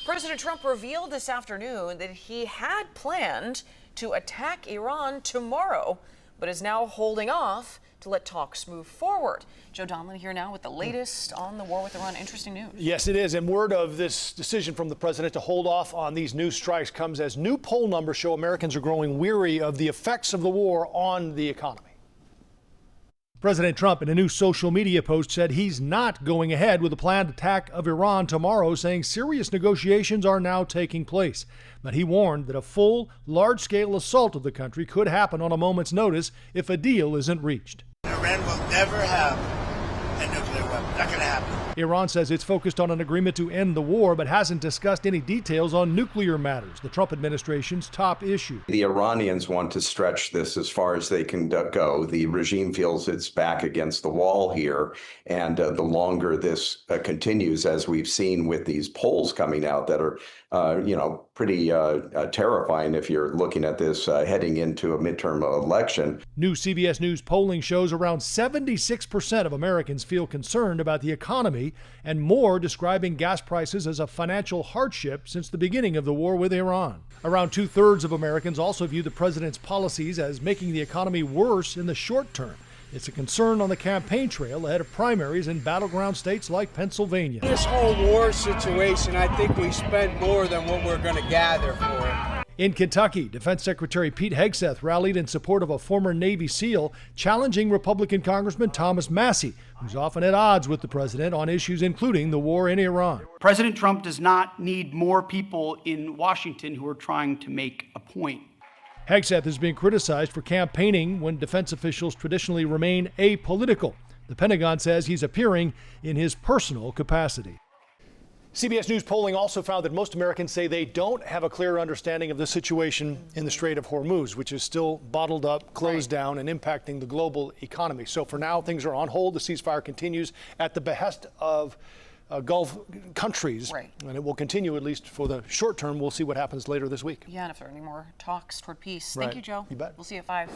President Trump revealed this afternoon that he had planned to attack Iran tomorrow, but is now holding off to let talks move forward. Joe Donlan here now with the latest on the war with Iran. Interesting news. Yes, it is. And word of this decision from the president to hold off on these new strikes comes as new poll numbers show Americans are growing weary of the effects of the war on the economy. President Trump, in a new social media post, said he's not going ahead with a planned attack of Iran tomorrow, saying serious negotiations are now taking place. But he warned that a full, large-scale assault of the country could happen on a moment's notice if a deal isn't reached. Iran will never have a nuclear weapon. Not going to happen. Iran says it's focused on an agreement to end the war, but hasn't discussed any details on nuclear matters, the Trump administration's top issue. The Iranians want to stretch this as far as they can go. The regime feels it's back against the wall here. And the longer this continues, as we've seen with these polls coming out that are, pretty terrifying if you're looking at this heading into a midterm election. New CBS News polling shows around 76% of Americans feel concerned about the economy, and more describing gas prices as a financial hardship since the beginning of the war with Iran. Around 2/3 of Americans also view the president's policies as making the economy worse in the short term. It's a concern on the campaign trail ahead of primaries in battleground states like Pennsylvania. This whole war situation, I think we spent more than what we're going to gather for it. In Kentucky, Defense Secretary Pete Hegseth rallied in support of a former Navy SEAL, challenging Republican Congressman Thomas Massie, who's often at odds with the president on issues including the war in Iran. President Trump does not need more people in Washington who are trying to make a point. Hegseth is being criticized for campaigning when defense officials traditionally remain apolitical. The Pentagon says he's appearing in his personal capacity. CBS News polling also found that most Americans say they don't have a clear understanding of the situation in the Strait of Hormuz, which is still bottled up, closed down, and impacting the global economy. So for now, things are on hold. The ceasefire continues at the behest of Gulf countries, and it will continue at least for the short term. We'll see what happens later this week. Yeah, and if there are any more talks toward peace. Thank you, Joe. You bet. We'll see you at 5.